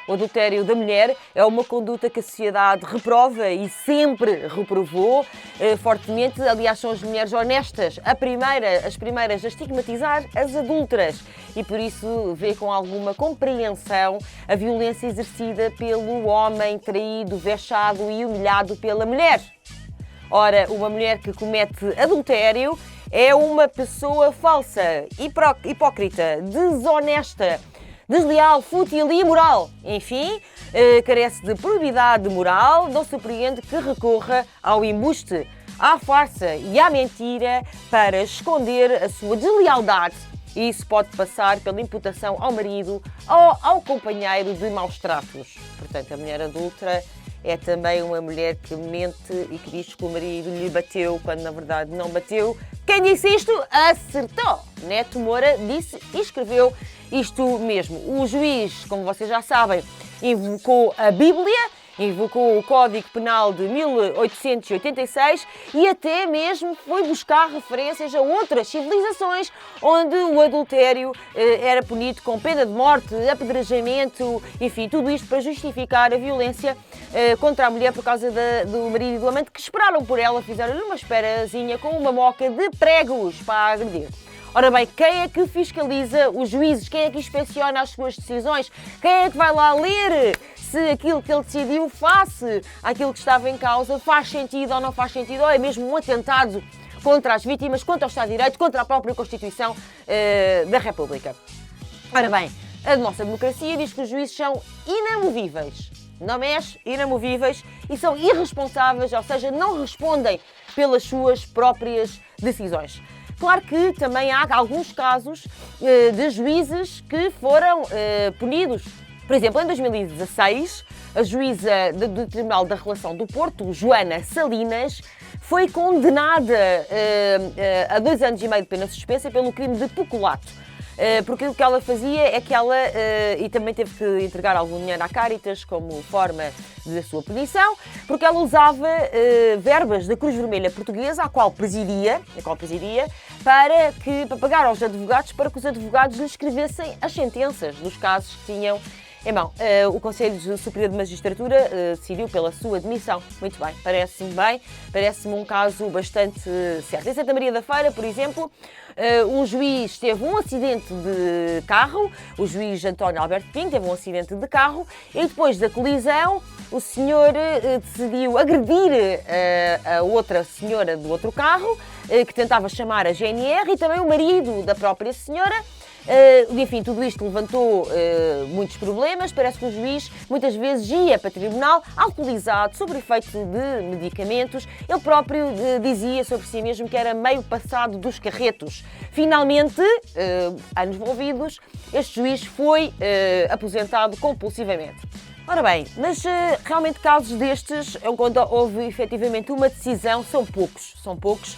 O adultério da mulher é uma conduta que a sociedade reprova e sempre reprovou fortemente. Aliás, são as mulheres honestas as primeiras a estigmatizar as adúlteras e por isso vê com alguma compreensão a violência exercida pelo homem traído, vexado e humilhado pela mulher. Ora, uma mulher que comete adultério é uma pessoa falsa, hipócrita, desonesta, desleal, fútil e imoral. Enfim, carece de probidade moral, não surpreende que recorra ao embuste, à farsa e à mentira para esconder a sua deslealdade. E isso pode passar pela imputação ao marido ou ao companheiro de maus tratos. Portanto, a mulher adúltera é também uma mulher que mente e que diz que o marido lhe bateu quando na verdade não bateu. Quem disse isto acertou. Neto Moura disse e escreveu isto mesmo. O juiz, como vocês já sabem, invocou a Bíblia, invocou o Código Penal de 1886 e até mesmo foi buscar referências a outras civilizações onde o adultério era punido com pena de morte, apedrejamento, enfim, tudo isto para justificar a violência contra a mulher por causa do marido e do amante que esperaram por ela, fizeram-lhe uma esperazinha com uma moca de pregos para agredir. Ora bem, quem é que fiscaliza os juízes? Quem é que inspeciona as suas decisões? Quem é que vai lá ler se aquilo que ele decidiu face àquilo que estava em causa faz sentido ou não faz sentido? Ou é mesmo um atentado contra as vítimas, contra o Estado de Direito, contra a própria Constituição da República? Ora bem, a nossa democracia diz que os juízes são inamovíveis. Não mexe, inamovíveis e são irresponsáveis, ou seja, não respondem pelas suas próprias decisões. Claro que também há alguns casos de juízes que foram punidos. Por exemplo, em 2016, a juíza do Tribunal da Relação do Porto, Joana Salinas, foi condenada a 2 anos e meio de pena suspensa pelo crime de peculato. Porque o que ela fazia é que ela, e também teve que entregar algum dinheiro à Caritas como forma da sua punição, porque ela usava verbas da Cruz Vermelha Portuguesa, a qual presidia, para pagar aos advogados para que os advogados lhe escrevessem as sentenças dos casos que tinham em mão. O Conselho Superior de Magistratura decidiu pela sua demissão. Muito bem, parece-me um caso bastante certo. Em Santa Maria da Feira, por exemplo, um juiz teve um acidente de carro, o juiz António Alberto Pinho teve um acidente de carro e depois da colisão o senhor decidiu agredir a outra senhora do outro carro que tentava chamar a GNR e também o marido da própria senhora. Enfim, tudo isto levantou muitos problemas. Parece que o juiz muitas vezes ia para o tribunal alcoolizado, sob efeito de medicamentos. Ele próprio dizia sobre si mesmo que era meio passado dos carretos. Finalmente, anos envolvidos, este juiz foi aposentado compulsivamente. Ora bem, mas realmente casos destes, quando houve efetivamente uma decisão, são poucos.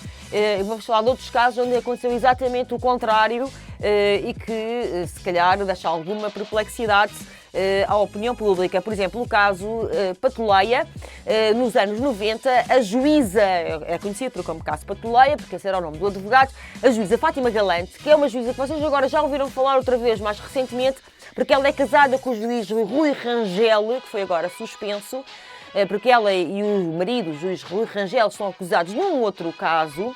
Vamos falar de outros casos onde aconteceu exatamente o contrário e que, se calhar, deixa alguma perplexidade à opinião pública. Por exemplo, o caso Patuleia, nos anos 90, a juíza, é conhecido como caso Patuleia, porque esse era o nome do advogado, a juíza Fátima Galante, que é uma juíza que vocês agora já ouviram falar outra vez, mais recentemente, porque ela é casada com o juiz Rui Rangel, que foi agora suspenso, porque ela e o marido, o juiz Rui Rangel, estão acusados num outro caso.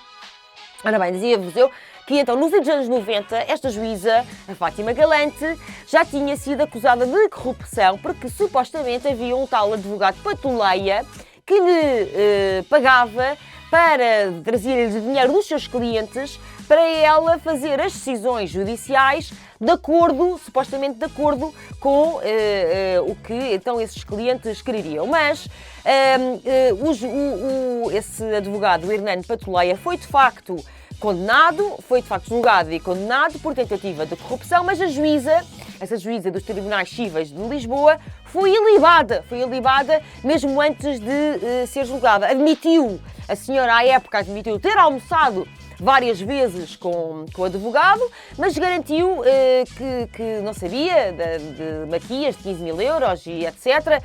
Ora bem, dizia-vos eu que então nos anos 90 esta juíza, a Fátima Galante, já tinha sido acusada de corrupção porque supostamente havia um tal advogado Patuleia que lhe pagava para trazer-lhe dinheiro dos seus clientes para ela fazer as decisões judiciais supostamente de acordo com o que então esses clientes queriam. Mas esse advogado, o Hernando Patuleia, foi de facto julgado e condenado por tentativa de corrupção, mas essa juíza dos Tribunais Cíveis de Lisboa, foi ilibada mesmo antes de ser julgada. A senhora à época admitiu ter almoçado várias vezes com o advogado, mas garantiu que não sabia de maquias de 15 mil euros e etc.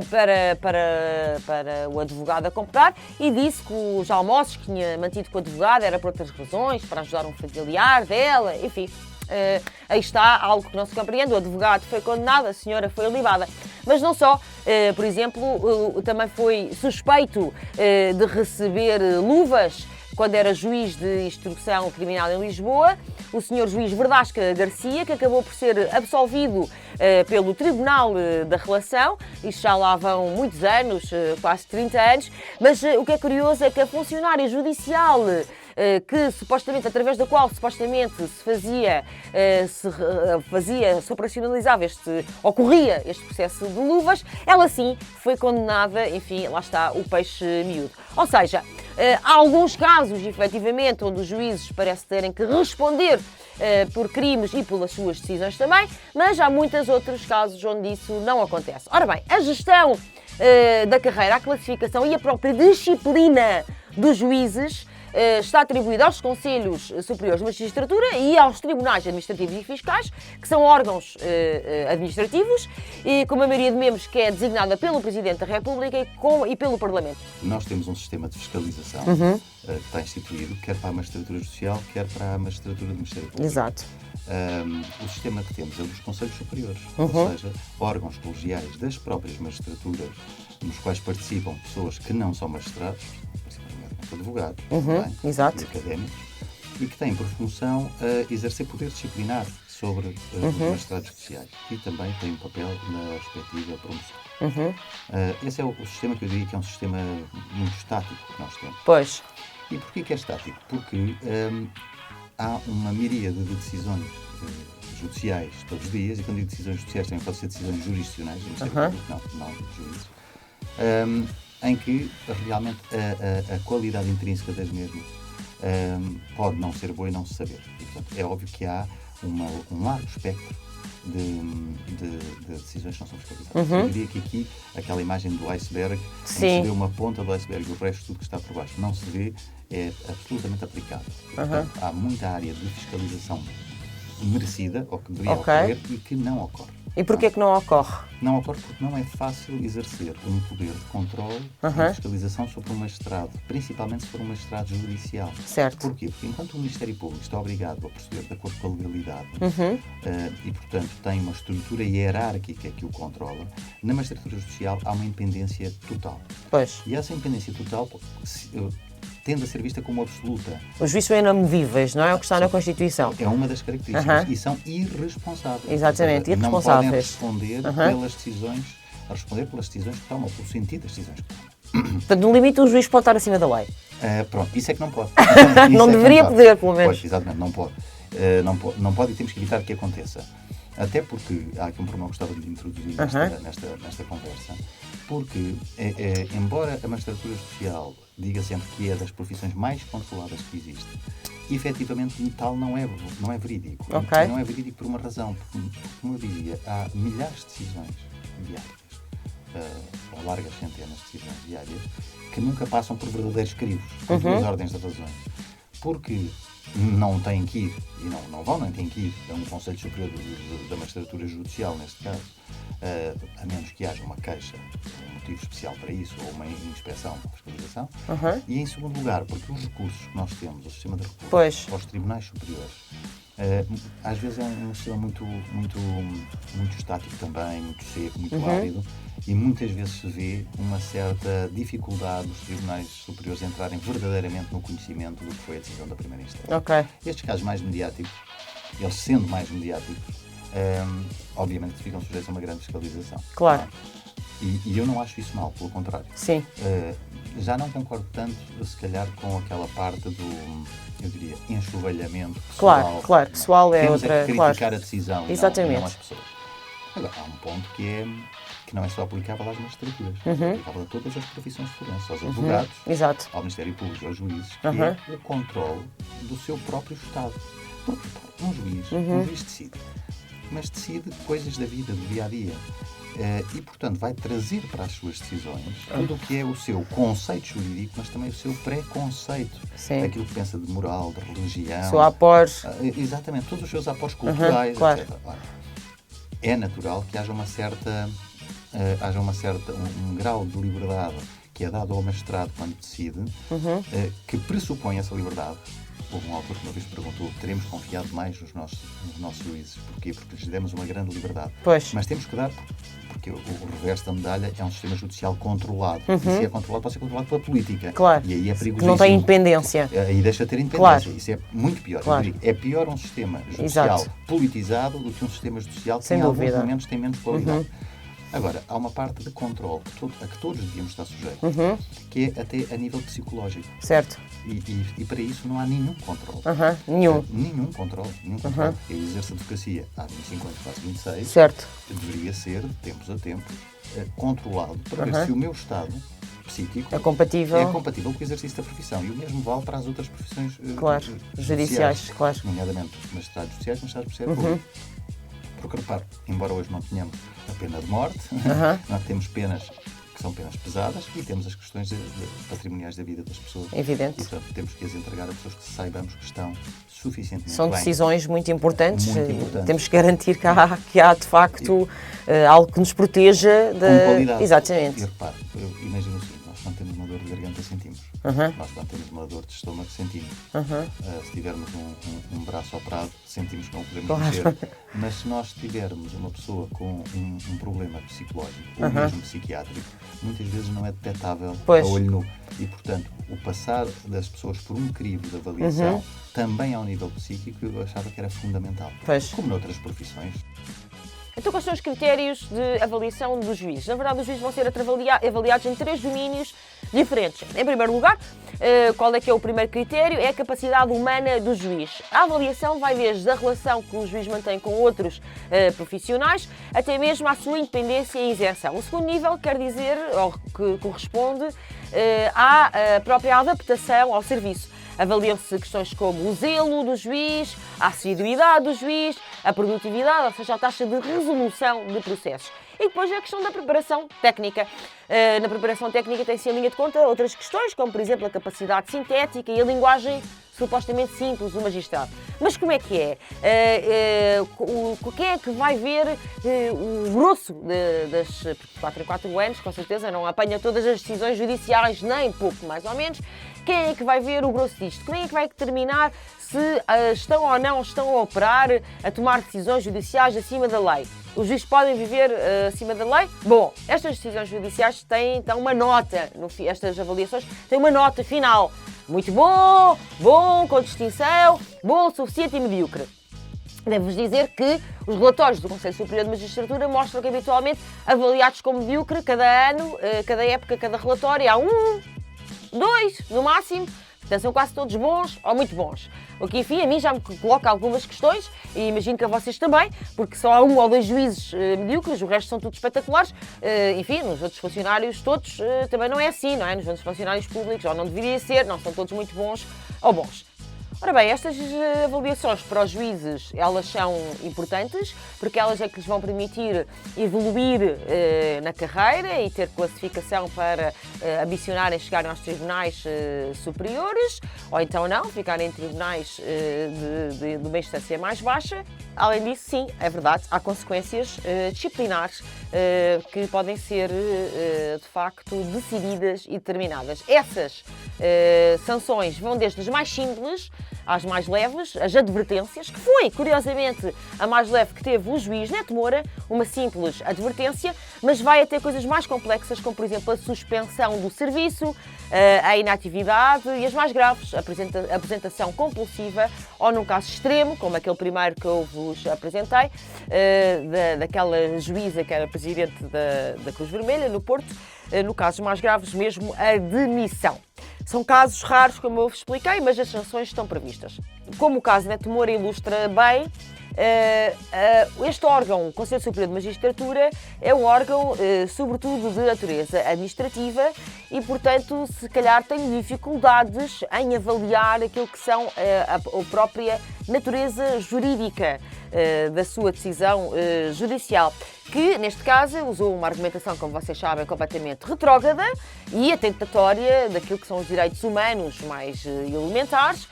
Para o advogado a comprar e disse que os almoços que tinha mantido com o advogado era por outras razões, para ajudar um familiar dela, enfim. Aí está algo que não se compreende. O advogado foi condenado, a senhora foi libada. Mas não só. Por exemplo, também foi suspeito de receber luvas quando era juiz de instrução criminal em Lisboa, o senhor juiz Verdasca Garcia, que acabou por ser absolvido pelo Tribunal da Relação. Isto já lá vão muitos anos, quase 30 anos, mas o que é curioso é que a funcionária judicial que supostamente, através da qual supostamente se operacionalizava ocorria este processo de luvas, ela sim foi condenada, enfim, lá está o peixe miúdo. Ou seja, há alguns casos, efetivamente, onde os juízes parecem terem que responder por crimes e pelas suas decisões também, mas há muitos outros casos onde isso não acontece. Ora bem, a gestão da carreira, a classificação e a própria disciplina dos juízes está atribuída aos Conselhos Superiores de Magistratura e aos Tribunais Administrativos e Fiscais, que são órgãos administrativos, e com uma maioria de membros que é designada pelo Presidente da República e pelo Parlamento. Nós temos um sistema de fiscalização que está instituído, quer para a magistratura judicial, quer para a magistratura do Ministério Público. Exato. O sistema que temos é dos Conselhos Superiores, ou seja, órgãos colegiais das próprias magistraturas, nos quais participam pessoas que não são magistrados, advogados, Exato. e académicos, e que têm por função exercer poder disciplinar sobre os magistrados judiciais e também têm um papel na respectiva promoção. Esse é o sistema que eu diria que é um sistema muito estático que nós temos. Pois. E porquê que é estático? Porque há uma miríade de decisões judiciais todos os dias, e quando digo decisões judiciais também pode ser decisões jurisdicionais, não de juízes, em que realmente a qualidade intrínseca das mesmas pode não ser boa e não se saber. E, portanto, é óbvio que há um largo espectro de decisões que não são fiscalizadas. Eu diria que aqui, aquela imagem do iceberg, em que se vê uma ponta do iceberg e o resto tudo que está por baixo não se vê, é absolutamente aplicado. E, portanto, há muita área de fiscalização merecida, ou que deveria ocorrer, e que não ocorre. E porquê que não ocorre? Não ocorre porque não é fácil exercer um poder de controle e fiscalização sobre um magistrado, principalmente se for um magistrado judicial. Certo. Porquê? Porque enquanto o Ministério Público está obrigado a proceder de acordo com a legalidade e, portanto, tem uma estrutura hierárquica que o controla, na magistratura judicial há uma independência total. Pois. E essa independência total tende a ser vista como absoluta. Os juízes são inamovíveis, não é o que está na Constituição? É uma das características. E são irresponsáveis. Exatamente, seja, irresponsáveis. Não podem responder pelas decisões que tomam, pelo sentido das decisões que tomam. Portanto, no limite, o juiz pode estar acima da lei. Pronto, isso é que não pode. Não deveria poder, pelo menos. Pois, exatamente, não pode. Não pode e temos que evitar que aconteça. Até porque há aqui um problema que eu gostava de introduzir nesta conversa, porque, embora a magistratura judicial diga sempre que é das profissões mais controladas que existe, efetivamente tal não é verídico. Okay. Não é verídico por uma razão, porque, como eu dizia, há milhares de decisões diárias, ou largas centenas de decisões diárias, que nunca passam por verdadeiros crivos, por duas ordens de razões. Porque não têm que ir, e não vão, nem têm que ir a um Conselho Superior da Magistratura Judicial, neste caso, a menos que haja uma queixa, um motivo especial para isso, ou uma inspeção, uma fiscalização. E em segundo lugar, porque os recursos que nós temos, o sistema de recursos, aos tribunais superiores, às vezes é um sistema muito estático também, muito seco, muito árido, e muitas vezes se vê uma certa dificuldade dos tribunais superiores entrarem verdadeiramente no conhecimento do que foi a decisão da primeira instância. Estes casos mais mediáticos, eles sendo mais mediáticos, obviamente que ficam sujeitos a uma grande fiscalização. Claro. E eu não acho isso mal, pelo contrário. Sim. Já não concordo tanto, se calhar, com aquela parte do, eu diria, enxovalhamento pessoal. Claro, pessoal é temos outra... Temos que criticar a decisão, exatamente. não as pessoas. Agora, há um ponto que não é só aplicável às magistraturas, é aplicável a todas as profissões forenses, aos advogados, ao Ministério Público, aos juízes, que é o controle do seu próprio Estado. Porque um juiz decide, mas decide coisas da vida, do dia-a-dia. E, portanto, vai trazer para as suas decisões tudo o que é o seu conceito jurídico, mas também o seu preconceito. Sim. Aquilo que pensa de moral, de religião. O seu após. Exatamente, todos os seus após culturais, claro. etc. Ora, é natural que haja um grau de liberdade que é dado ao magistrado quando decide, que pressupõe essa liberdade, Houve um autor que uma vez perguntou: teremos confiado mais nos nossos juízes? Porquê? Porque lhes demos uma grande liberdade. Pois. Mas temos que dar, porque o reverso da medalha é um sistema judicial controlado. E se é controlado, pode ser controlado pela política. Claro. E aí é perigoso. Que não tem independência. Aí deixa de ter independência. Claro. Isso é muito pior. Claro. Eu digo, é pior um sistema judicial Exato. politizado do que um sistema judicial que Sem em alguns dúvida. momentos tem menos qualidade. Agora, há uma parte de controle a que todos devíamos estar sujeitos, que é até a nível psicológico. Certo. E para isso não há nenhum controle. Nenhum. Nenhum controle. Eu exerço a advocacia há 25 anos, quase 26. Certo. Deveria ser, de tempos a tempos, controlado para ver se o meu estado psíquico É compatível. com o exercício da profissão. E o mesmo vale para as outras profissões Claro. Judiciais, claro. Nomeadamente magistrados judiciais, magistrados do Ministério Público. Porque, repare, embora hoje não tenhamos a pena de morte, nós temos penas que são penas pesadas e temos as questões patrimoniais da vida das pessoas. Evidente. E, portanto, temos que as entregar a pessoas que saibamos que estão suficientemente São bem. decisões muito importantes. Muito importantes. Temos que garantir que há de facto, algo que nos proteja Com qualidade. Exatamente. E repare, imagino o seguinte: nós quando temos uma dor de garganta sentimos. Nós quando temos uma dor de estômago sentimos. Se tivermos um braço operado, sentimos que não podemos mexer. Mas se nós tivermos uma pessoa com um problema psicológico ou mesmo psiquiátrico, muitas vezes não é detectável a olho nu. E, portanto, o passar das pessoas por um crivo de avaliação também ao nível psíquico eu achava que era fundamental. Pois. Como noutras profissões. Então, quais são os critérios de avaliação dos juízes? Na verdade, os juízes vão ser avaliados em 3 domínios diferentes. Em primeiro lugar, qual é que é o primeiro critério? É a capacidade humana do juiz. A avaliação vai desde a relação que o juiz mantém com outros profissionais, até mesmo à sua independência e isenção. O segundo nível quer dizer, ou que corresponde, à própria adaptação ao serviço. Avaliam-se questões como o zelo do juiz, a assiduidade do juiz, a produtividade, ou seja, a taxa de resolução de processos. E depois é a questão da preparação técnica. Na preparação técnica tem-se em linha de conta outras questões, como por exemplo a capacidade sintética e a linguagem supostamente simples do magistrado. Mas como é que é? Quem é que vai ver o grosso das 4 em 4 anos, com certeza não apanha todas as decisões judiciais, nem pouco mais ou menos. Quem é que vai ver o grosso disto? Quem é que vai determinar se estão ou não estão a operar, a tomar decisões judiciais acima da lei? Os juízes podem viver acima da lei? Bom, estas decisões judiciais têm uma nota, estas avaliações têm uma nota final. Muito bom, bom, com distinção, bom, suficiente e medíocre. Devo-vos dizer que os relatórios do Conselho Superior de Magistratura mostram que habitualmente avaliados como medíocre cada ano, cada época, cada relatório, há 1, 2 no máximo. Portanto, são quase todos bons ou muito bons. O que, enfim, a mim já me coloca algumas questões e imagino que a vocês também, porque só há 1 ou 2 juízes medíocres, o resto são todos espetaculares. Enfim, nos outros funcionários todos também não é assim, não é? Nos outros funcionários públicos, ou não deveria ser, não são todos muito bons ou bons. Ora bem, estas avaliações para os juízes, elas são importantes, porque elas é que lhes vão permitir evoluir na carreira e ter classificação para ambicionarem chegar aos tribunais superiores, ou então não, ficarem em tribunais de uma instância mais baixa. Além disso, sim, é verdade, há consequências disciplinares que podem ser, de facto, decididas e determinadas. Essas sanções vão desde as mais simples às mais leves, as advertências, que foi, curiosamente, a mais leve que teve o juiz Neto Moura, uma simples advertência, mas vai até coisas mais complexas, como, por exemplo, a suspensão do serviço, a inatividade e as mais graves, a apresentação compulsiva, ou num caso extremo, como aquele primeiro que eu vos apresentei, daquela juíza que era presidente da Cruz Vermelha, no Porto, no casos mais graves mesmo, a demissão. São casos raros, como eu vos expliquei, mas as sanções estão previstas. Como o caso Neto Moura ilustra bem, este órgão, o Conselho Superior de Magistratura, é um órgão, sobretudo, de natureza administrativa e, portanto, se calhar tem dificuldades em avaliar aquilo que são a própria natureza jurídica da sua decisão judicial, que, neste caso, usou uma argumentação, como vocês sabem, completamente retrógrada e atentatória daquilo que são os direitos humanos mais elementares,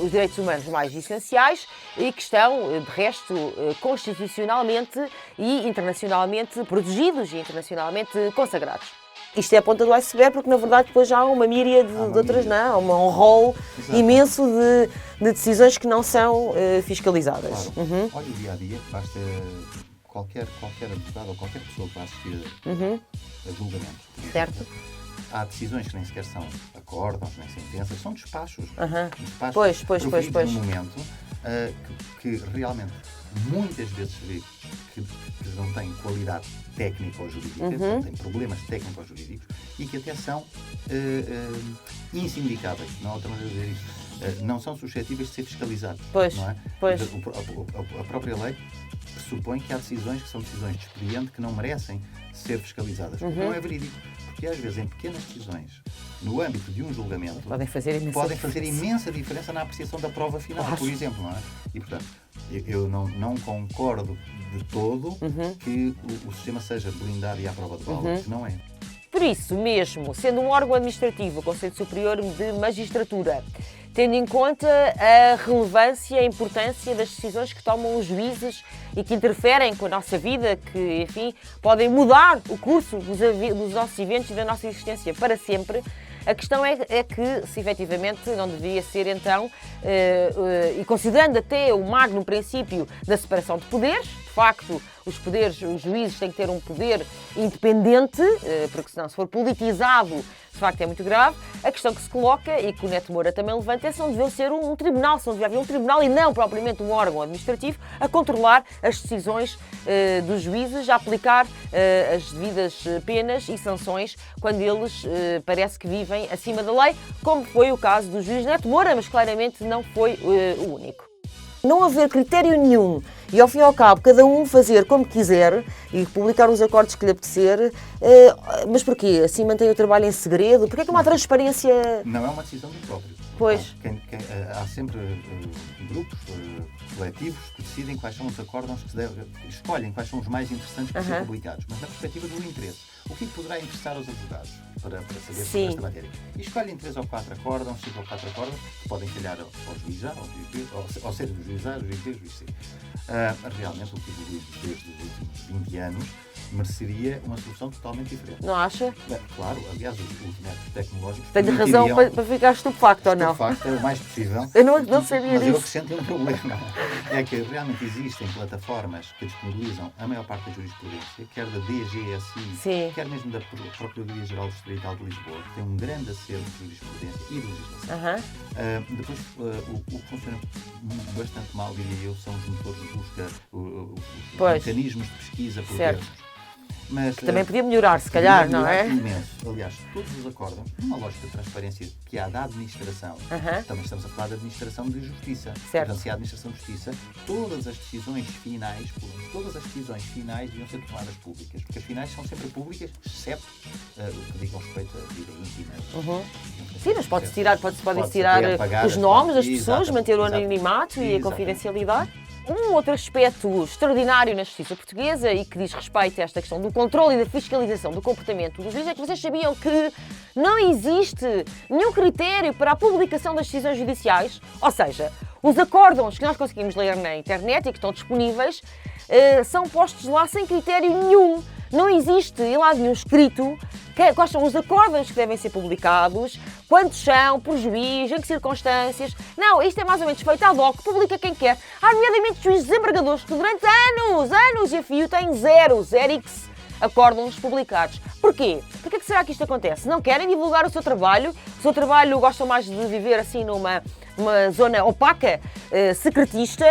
os direitos humanos mais essenciais e que estão, de resto, constitucionalmente e internacionalmente protegidos e internacionalmente consagrados. Isto é a ponta do iceberg, porque na verdade depois já há uma míria de outras, não, um rol imenso de decisões que não são fiscalizadas. Claro. Olha o dia a dia, basta qualquer advogado ou qualquer pessoa que vá assistir a julgamentos. Certo. Há decisões que nem sequer são acórdãos, nem sentenças, são despachos. Pois. Num momento que realmente muitas vezes se vê que não têm qualidade técnica ou jurídica, têm problemas técnico-jurídicos e que até são insindicáveis, não há outra maneira de dizer isto. Não são suscetíveis de ser fiscalizados. Não é? Pois. A própria lei pressupõe que há decisões que são decisões de expediente que não merecem ser fiscalizadas. Não é verídico, porque às vezes em pequenas decisões, no âmbito de um julgamento, podem fazer imensa diferença na apreciação da prova final, por exemplo. Não é? E, portanto, eu não concordo de todo que o sistema seja blindado e à prova de bala, porque não é. Por isso mesmo, sendo um órgão administrativo, o Conselho Superior de Magistratura, tendo em conta a relevância e a importância das decisões que tomam os juízes e que interferem com a nossa vida, que, enfim, podem mudar o curso dos nossos eventos e da nossa existência para sempre, a questão é que, se efetivamente não devia ser então, e considerando até o magno princípio da separação de poderes, de facto, os juízes têm que ter um poder independente, porque senão, se for politizado, de facto é muito grave. A questão que se coloca, e que o Neto Moura também levanta, é se não devia ser um tribunal, se não devia haver um tribunal e não propriamente um órgão administrativo a controlar as decisões dos juízes, a aplicar as devidas penas e sanções quando eles parece que vivem acima da lei, como foi o caso do juiz Neto Moura, mas claramente não foi o único. Não haver critério nenhum e, ao fim e ao cabo, cada um fazer como quiser e publicar os acordos que lhe apetecer, mas porquê? Assim mantém o trabalho em segredo? Porquê é que não há transparência? Não é uma decisão do próprio. Pois. Há sempre grupos coletivos que decidem quais são os acórdãos que escolhem quais são os mais interessantes para ser publicados, mas na perspectiva do interesse. O que poderá interessar aos advogados para saber sobre esta matéria? E escolhem 3 ou 4 acórdãos, 5 ou 4 acórdãos, que podem calhar ao juiz A, ao juiz B, ou ser do juiz A, juiz B, juiz C. Realmente, o que evoluiu desde os últimos 20 anos mereceria uma solução totalmente diferente. Não acha? Claro, aliás, os métodos tecnológicos... Tenho razão para ficar estupefacto ou não? Estupefacto é o mais possível. Eu não sabia disso. Mas eu acrescento um problema. É que realmente existem plataformas que disponibilizam a maior parte da jurisprudência, quer da DGSI, quer mesmo da Procuradoria-Geral Distrital de Lisboa, que tem um grande acervo de jurisprudência e de legislação. Depois, o que funciona bastante mal, diria eu, são os motores de busca, os mecanismos de pesquisa por termos. Mas, que também podia melhorar, se calhar, não é? Imenso. Aliás, todos os acórdãos, numa lógica de transparência que há da administração, também estamos a falar da administração de justiça. Portanto, se há administração de justiça, todas as decisões finais deviam ser tornadas públicas, porque as finais são sempre públicas, exceto o que digam respeito à vida íntima. Sim, mas pode-se tirar os nomes das pessoas, manter o anonimato e a confidencialidade. Um outro aspecto extraordinário na justiça portuguesa e que diz respeito a esta questão do controle e da fiscalização do comportamento dos juízes é que vocês sabiam que não existe nenhum critério para a publicação das decisões judiciais, ou seja, os acórdãos que nós conseguimos ler na internet e que estão disponíveis são postos lá sem critério nenhum. Não existe em lado nenhum escrito quais são os acórdãos que devem ser publicados, quantos são, por juiz, em que circunstâncias. Não, isto é mais ou menos feito ad hoc, publica quem quer. Há nomeadamente juízes desembargadores que durante anos e a fio têm zerix acórdãos publicados. Porquê? Porquê que será que isto acontece? Não querem divulgar o seu trabalho? O seu trabalho gostam mais de viver assim numa zona opaca, secretista,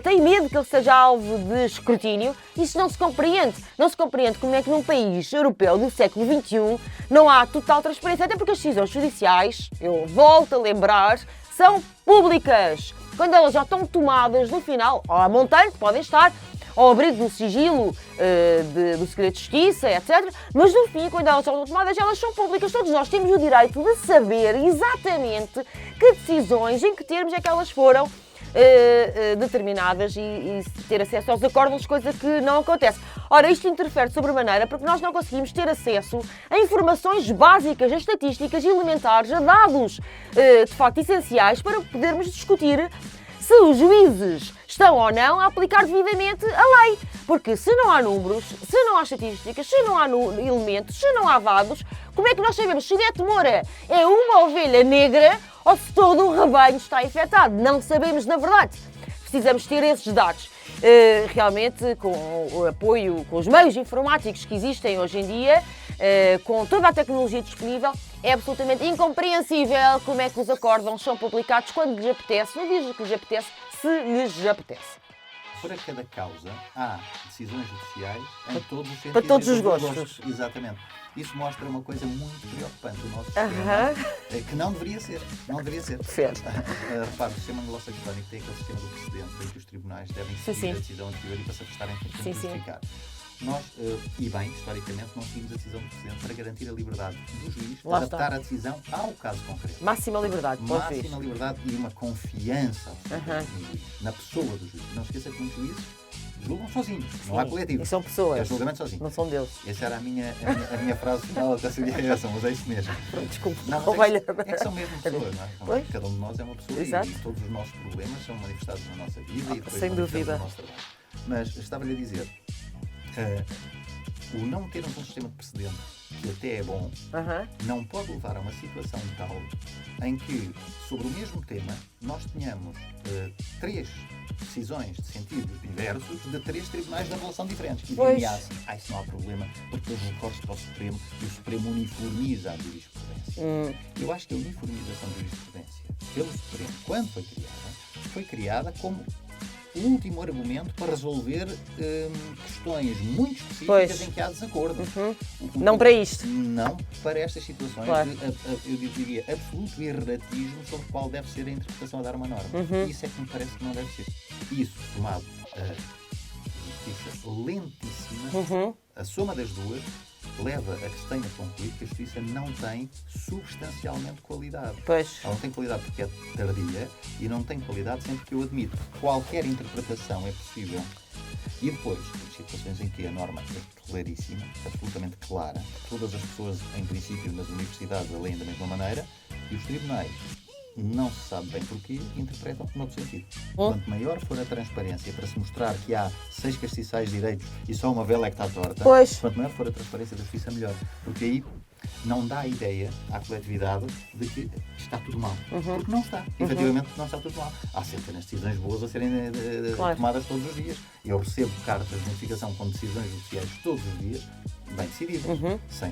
têm medo que ele seja alvo de escrutínio. Isso não se compreende. Não se compreende como é que num país europeu do século XXI não há total transparência, até porque as decisões judiciais, eu volto a lembrar, são públicas. Quando elas já estão tomadas, no final, ao montante, podem estar ao abrigo do sigilo do segredo de justiça, etc. Mas no fim, quando elas são tomadas, elas são públicas. Todos nós temos o direito de saber exatamente que decisões, em que termos é que elas foram determinadas e ter acesso aos acórdãos, coisa que não acontece. Ora, isto interfere sobremaneira porque nós não conseguimos ter acesso a informações básicas, a estatísticas elementares, a dados de facto essenciais para podermos discutir se os juízes estão ou não a aplicar devidamente a lei. Porque se não há números, se não há estatísticas, se não há elementos, se não há dados, como é que nós sabemos se Neto Moura é uma ovelha negra ou se todo o rebanho está infectado? Não sabemos, na verdade. Precisamos ter esses dados. Realmente, com o apoio, com os meios informáticos que existem hoje em dia, com toda a tecnologia disponível, é absolutamente incompreensível como é que os acórdãos são publicados quando lhes apetece, no dia que lhes apetece, se lhes apetece. Para cada causa, há decisões judiciais em todos os sentidos. Para todos os gostos. Exatamente. Isso mostra uma coisa muito preocupante do nosso sistema, que não deveria ser. Não deveria ser. Repare, o sistema anglo-saxónico tem aquele sistema do precedente em que os tribunais devem seguir a decisão anterior e para se afastarem tem que justificar. Nós, e bem, historicamente, não seguimos a decisão do Presidente para garantir a liberdade do juiz de adaptar a decisão ao caso concreto. Máxima liberdade, Máxima liberdade e uma confiança no juiz, na pessoa do juiz. Não esqueça que muitos juízes julgam sozinhos, não há coletivo. E são pessoas. É julgamento sozinho. Não são deuses. Essa era a minha frase final, até seria essa, mas é isso mesmo. Desculpe, não, é que são mesmo pessoas, não é? Cada um de nós é uma pessoa e todos os nossos problemas são manifestados na nossa vida e depois sem dúvida. No nosso trabalho. Mas estava-lhe a dizer, o não termos um sistema de precedente, que até é bom, não pode levar a uma situação tal em que, sobre o mesmo tema, nós tenhamos 3 decisões de sentidos diversos de 3 tribunais de avaliação diferentes. E diria assim, isso não há problema, porque depois recorre para o Supremo e o Supremo uniformiza a jurisprudência. Eu acho que a uniformização da jurisprudência pelo Supremo, quando foi criada como o último argumento para resolver questões muito específicas em que há desacordo. Não para isto. Não para estas situações eu diria absoluto erratismo sobre qual deve ser a interpretação a dar uma norma. Isso é que me parece que não deve ser. Isso, somado a justiça lentíssima, a soma das duas, leva a que se tenha concluído que a justiça não tem substancialmente qualidade. Ela não tem qualidade porque é tardia e não tem qualidade sempre que eu admito que qualquer interpretação é possível. E depois, situações em que a norma é claríssima, absolutamente clara, todas as pessoas, em princípio, nas universidades a leem da mesma maneira e os tribunais, não se sabe bem porquê, interpretam noutro sentido. Quanto maior for a transparência para se mostrar que há 6 castiçais direitos e só uma vela é que está torta, quanto maior for a transparência da justiça, melhor. Porque aí não dá a ideia à coletividade de que está tudo mal. Porque não está. Efetivamente não está tudo mal. Há centenas de decisões boas a serem tomadas todos os dias. Eu recebo cartas de notificação com decisões judiciais todos os dias, bem decididas,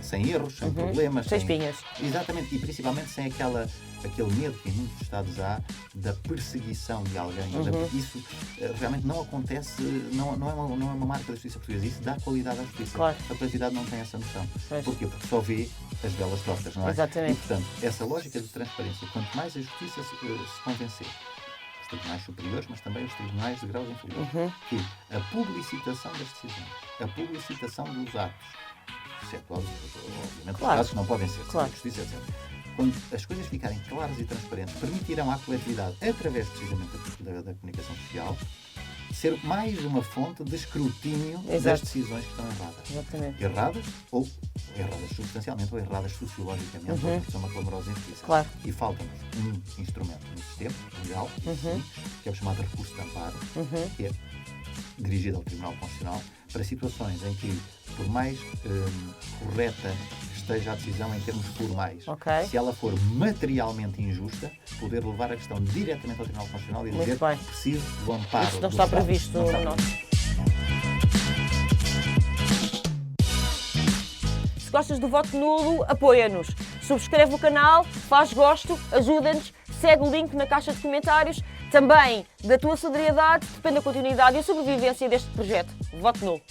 sem erros, sem problemas. Sem espinhas. Exatamente. E principalmente sem aquele medo que em muitos Estados há da perseguição de alguém. Isso realmente não acontece, não é uma marca da justiça portuguesa. Isso dá qualidade à justiça. A coletividade não tem essa noção. Porquê? Porque só vê as velas tortas, não é? Exatamente. E, portanto, essa lógica de transparência, quanto mais a justiça se convencer, os tribunais superiores, mas também os tribunais de graus inferiores, que a publicitação das decisões, a publicitação dos atos, exceto, obviamente, os casos que não podem ser, justiça, etc. Quando as coisas ficarem claras e transparentes, permitirão à coletividade, através precisamente da comunicação social, ser mais uma fonte de escrutínio das decisões que estão erradas. Erradas substancialmente ou erradas sociologicamente, ou porque são uma clamorosa injustiça. E falta-nos um instrumento no sistema legal, que é o chamado recurso de amparo, que é dirigido ao Tribunal Constitucional, para situações em que, por mais correta esteja a decisão em termos formais, se ela for materialmente injusta, poder levar a questão diretamente ao Tribunal Constitucional e dizer que preciso do amparo. Isso não está previsto no nosso. Se gostas do voto nulo, apoia-nos. Subscreve o canal, faz gosto, ajuda-nos, segue o link na caixa de comentários. Também da tua solidariedade depende a continuidade e a sobrevivência deste projeto. Voto nulo.